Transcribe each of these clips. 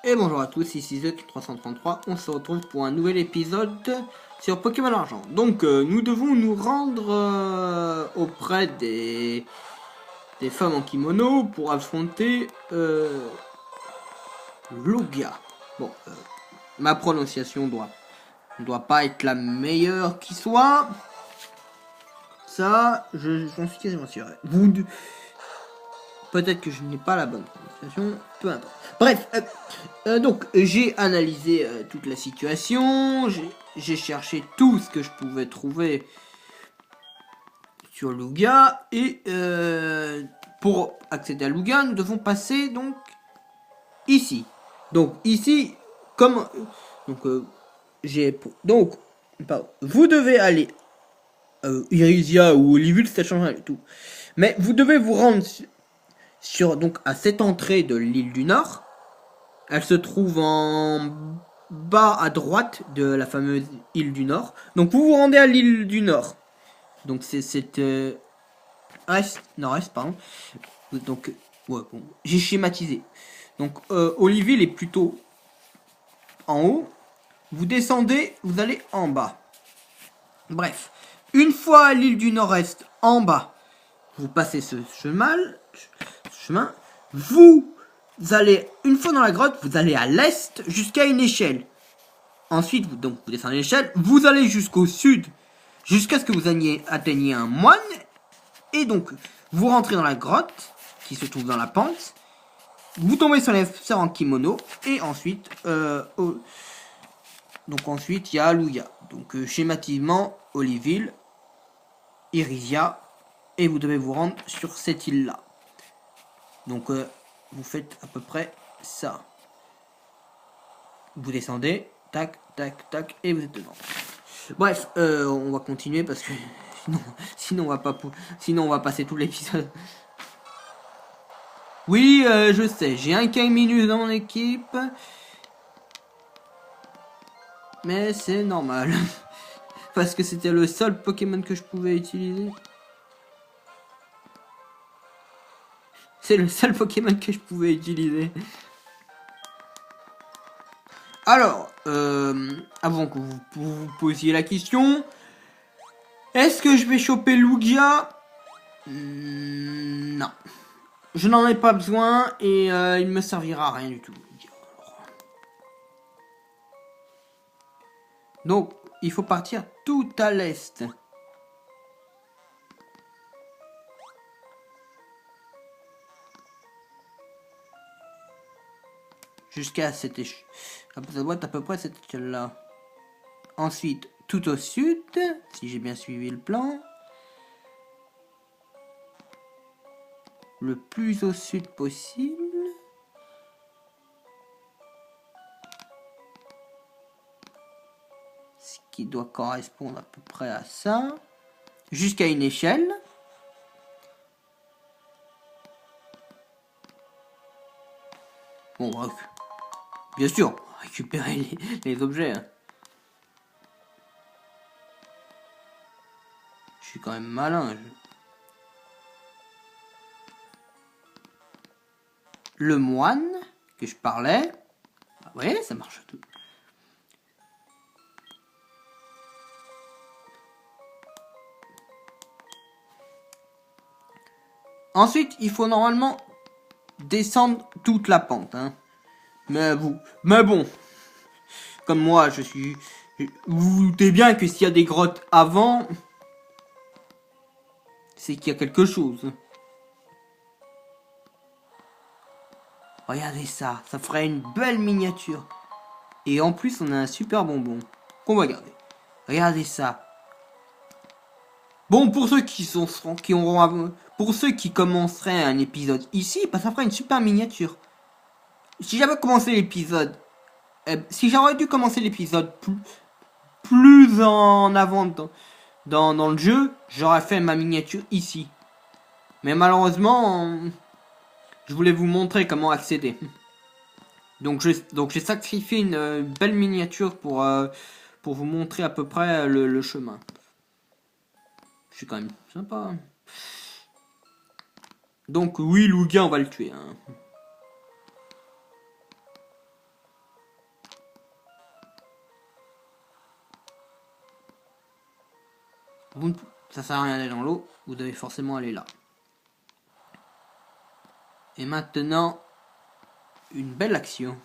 Et bonjour à tous, ici Z333, on se retrouve pour un nouvel épisode sur Pokémon Argent. Donc nous devons nous rendre auprès des femmes en kimono pour affronter Lugia. Bon, ma prononciation doit pas être la meilleure qui soit. Ça, j'en suis quasiment sûr. Peut-être que je n'ai pas la bonne prononciation, peu importe. Bref, donc j'ai analysé toute la situation, j'ai cherché tout ce que je pouvais trouver sur Lugia, et pour accéder à Lugia, nous devons passer donc ici. Donc ici, comme vous devez aller Irisia ou Olivul, ça change rien du tout. Mais vous devez vous rendre donc à cette entrée de l'île du Nord. Elle se trouve en bas à droite de la fameuse île du Nord. Donc vous vous rendez à l'île du Nord. Donc c'est cette nord-est, pardon. Donc ouais, bon, j'ai schématisé. Donc Oliville est plutôt en haut. Vous descendez, vous allez en bas. Bref, une fois à l'île du Nord-Est en bas, vous passez ce chemin. Vous allez, une fois dans la grotte, vous allez à l'est jusqu'à une échelle. Ensuite, vous descendez l'échelle, vous allez jusqu'au sud, jusqu'à ce que vous atteigniez un moine. Et donc, vous rentrez dans la grotte, qui se trouve dans la pente. Vous tombez sur les sœurs en kimono. Et ensuite, ensuite, il y a Lugia. Donc, schématiquement, Oliville, Irisia. Et vous devez vous rendre sur cette île-là. Donc, vous faites à peu près ça. Vous descendez, tac, tac, tac, et vous êtes dedans. Bref, on va continuer parce que sinon on va passer tout l'épisode. Oui, je sais, j'ai un Kaiminus dans mon équipe, mais c'est normal parce que c'était le seul Pokémon que je pouvais utiliser. C'est le seul Pokémon que je pouvais utiliser. Alors, avant que vous posiez la question, est-ce que je vais choper Lugia? Non. Je n'en ai pas besoin et il me servira à rien du tout. Donc, il faut partir tout à l'est. Jusqu'à cette échelle. Ça doit être à peu près cette échelle-là. Ensuite, tout au sud, si j'ai bien suivi le plan. Le plus au sud possible. Ce qui doit correspondre à peu près à ça. Jusqu'à une échelle. Bon, bref. Bien sûr, récupérer les objets. Hein. Je suis quand même malin. Le moine que je parlais. Ah ouais, ça marche tout. Ensuite, il faut normalement descendre toute la pente. Hein. Mais bon, comme moi, vous vous doutez bien que s'il y a des grottes avant, c'est qu'il y a quelque chose. Regardez ça, ça ferait une belle miniature. Et en plus, on a un super bonbon qu'on va garder. Regardez ça. Bon, pour ceux pour ceux qui commenceraient un épisode ici, bah, ça ferait une super miniature. Si j'avais commencé l'épisode, si j'aurais dû commencer l'épisode plus en avant dans le jeu, j'aurais fait ma miniature ici. Mais malheureusement, je voulais vous montrer comment accéder. Donc j'ai sacrifié une belle miniature pour vous montrer à peu près le chemin. Je suis quand même sympa. Donc oui, Lugia, on va le tuer. Hein. Ça sert à rien d'aller dans l'eau, vous devez forcément aller là. Et maintenant, une belle action.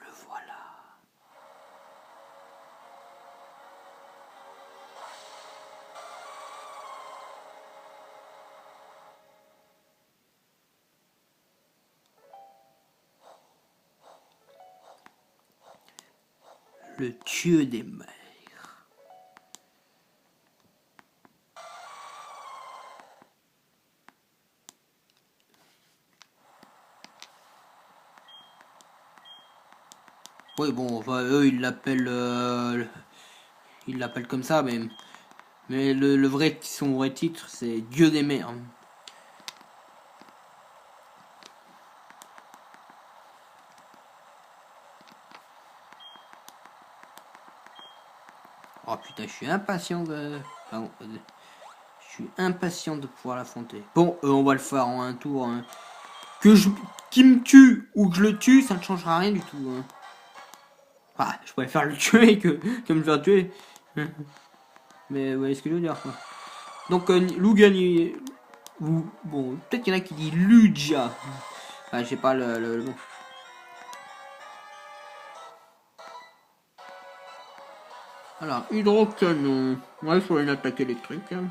Le voilà. Le dieu des mers. Oui, bon, enfin, eux, ils l'appellent comme ça, mais son vrai titre, c'est Dieu des mers. Oh putain, je suis impatient de... Pardon, je suis impatient de pouvoir l'affronter. Bon, on va le faire en un tour. Hein. Qu'il me tue ou que je le tue, ça ne changera rien du tout. Hein. Ah, je préfère le tuer que me faire tuer. Mais vous voyez ce que je veux dire, quoi. Donc, Lugan, bon, peut-être qu'il y en a qui disent Lugia. Ah, j'ai pas le bon. Alors, hydrocanon. Ouais, il faut une attaque électrique. Hein.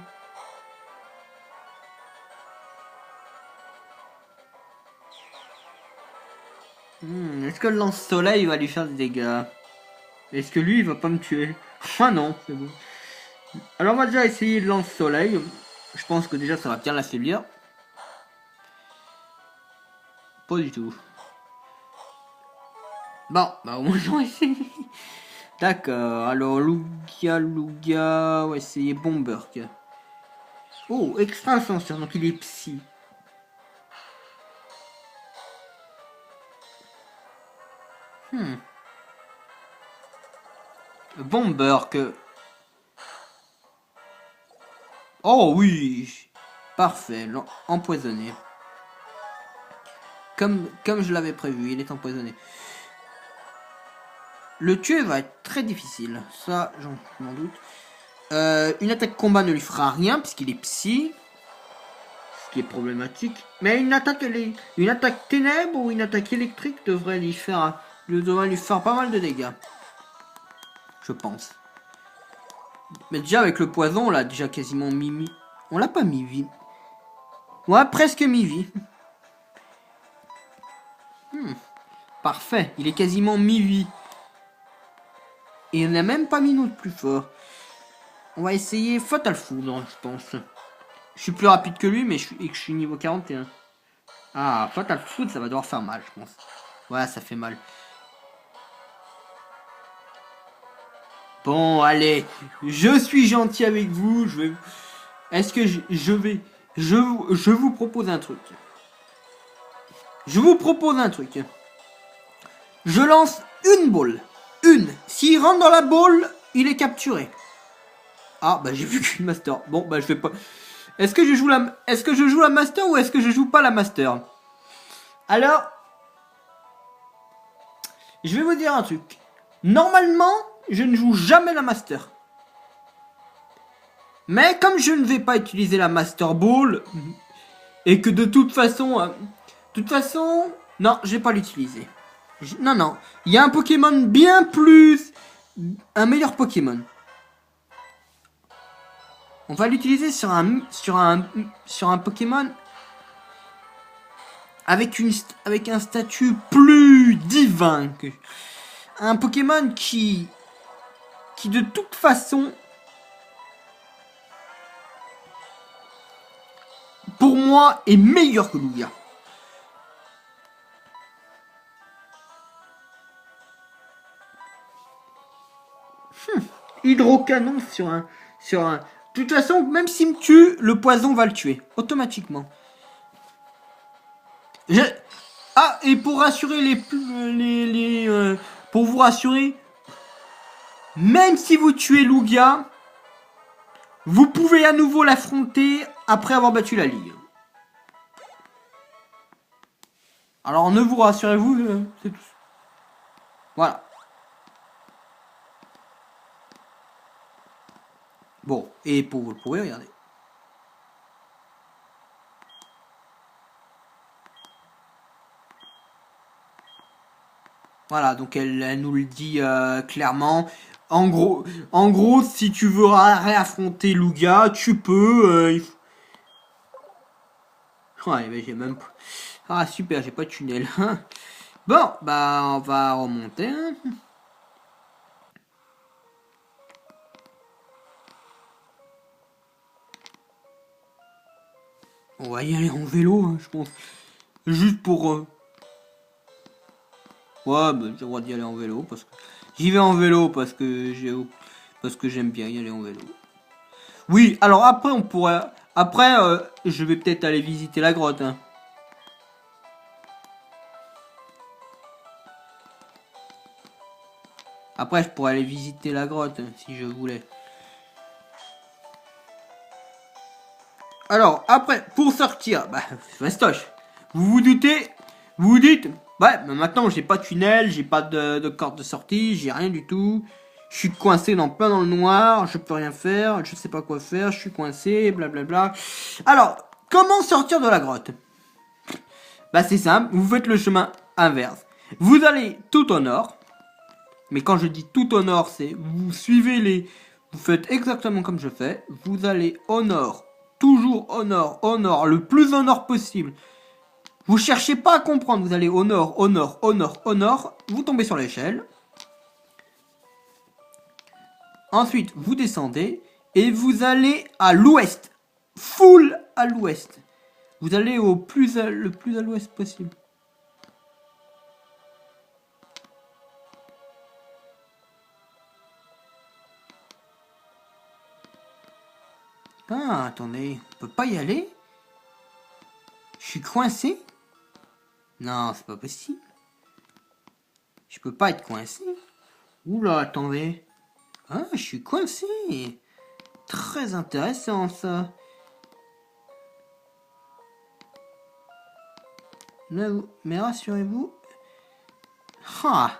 Est-ce que le lance-soleil va lui faire des dégâts? Est-ce que lui, il va pas me tuer? Ah non, c'est bon. Alors, on va déjà essayer le lance-soleil. Je pense que déjà, ça va bien l'affaiblir. Pas du tout. Bon, bah au moins, j'aurais essayé. D'accord, alors Lugia, on va essayer Bomberg. Oh, extra ascenseur, donc il est psy. Bomberg. Oh oui, parfait, empoisonné. Comme je l'avais prévu, il est empoisonné. Le tuer va être très difficile, ça j'en m'en doute. Une attaque combat ne lui fera rien puisqu'il est psy, ce qui est problématique. Mais une attaque ténèbres ou une attaque électrique devrait lui faire pas mal de dégâts, je pense. Mais déjà avec le poison, on l'a déjà quasiment mis. On l'a pas mis vie. Ouais, presque mis vie. Parfait, il est quasiment mi-vie. Et on n'a même pas mis notre plus fort. On va essayer Fatal Foudre, je pense. Je suis plus rapide que lui, mais je suis niveau 41. Ah, Fatal Foudre, ça va devoir faire mal, je pense. Ouais, ça fait mal. Bon, allez, je suis gentil avec vous. Est-ce que je vous propose un truc. Je vous propose un truc. Je lance une boule. Une. S'il rentre dans la boule, il est capturé. Ah, bah j'ai vu qu'une master. Bon, bah je vais pas... Est-ce que je joue la master ou est-ce que je joue pas la master? Alors, je vais vous dire un truc. Normalement, je ne joue jamais la master. Mais comme je ne vais pas utiliser la master ball, et que de toute façon, Non, je vais pas l'utiliser. Non, non. Il y a un Pokémon bien plus... Un meilleur Pokémon. On va l'utiliser sur un Pokémon avec un statut plus divin que un Pokémon qui de toute façon pour moi est meilleur que Lugia. Hydrocanon sur un de toute façon, même s'il me tue, le poison va le tuer automatiquement. Ah, et pour rassurer pour vous rassurer, même si vous tuez Lugia, vous pouvez à nouveau l'affronter après avoir battu la ligue. Alors ne vous rassurez-vous, c'est tout. Voilà. Bon, et pour vous le prouver, regardez. Voilà, donc elle nous le dit clairement. En gros, si tu veux réaffronter Lugia, tu peux. Ouais, mais j'ai même pas... Ah super, j'ai pas de tunnel. Bon, bah on va remonter. Hein. On va y aller en vélo, hein, je pense. Juste pour... Ouais, bah, j'ai le droit d'y aller en vélo parce que... J'y vais en vélo parce que j'aime bien y aller en vélo. Oui, alors après on pourrait... Après, je vais peut-être aller visiter la grotte. Hein. Après, je pourrais aller visiter la grotte hein, si je voulais. Alors, après, pour sortir, bah, fastoche. Vous vous doutez, vous vous dites, ouais, mais maintenant j'ai pas de tunnel, j'ai pas de corde de sortie, j'ai rien du tout. Je suis coincé plein dans le noir, je peux rien faire, je sais pas quoi faire, je suis coincé, blablabla. Alors, comment sortir de la grotte? Bah c'est simple, vous faites le chemin inverse. Vous allez tout au nord. Mais quand je dis tout au nord, c'est vous suivez vous faites exactement comme je fais. Vous allez au nord, toujours au nord, le plus au nord possible. Vous cherchez pas à comprendre, vous allez au nord, au nord, au nord, au nord. Vous tombez sur l'échelle. Ensuite, vous descendez et vous allez à l'ouest, full à l'ouest. Vous allez le plus à l'ouest possible. Ah, attendez, on peut pas y aller? Je suis coincé? Non, c'est pas possible. Je peux pas être coincé. Oula, attendez. Ah, je suis coincé. Très intéressant ça. Mais rassurez-vous. Ah,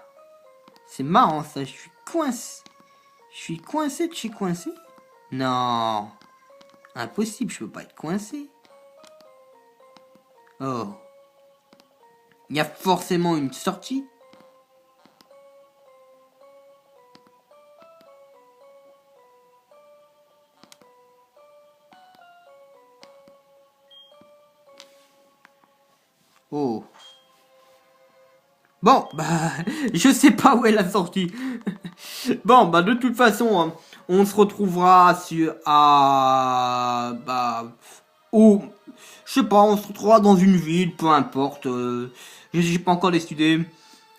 c'est marrant ça, je suis coincé. Je suis coincé de chez coincé? Non. Impossible, je peux pas être coincé. Oh. Il y a forcément une sortie. Oh. Bon, bah, je sais pas où est la sortie. Bon, bah, de toute façon, on se retrouvera je sais pas, on se retrouvera dans une ville, peu importe. J'ai pas encore décidé.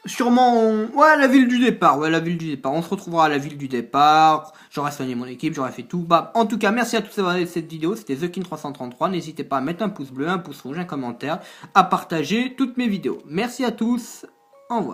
Sûrement, ouais, la ville du départ, On se retrouvera à la ville du départ. J'aurai soigné mon équipe, j'aurai fait tout. Bah, en tout cas, merci à tous d'avoir regardé cette vidéo. C'était TheKin333. N'hésitez pas à mettre un pouce bleu, un pouce rouge, un commentaire, à partager toutes mes vidéos. Merci à tous. Au revoir.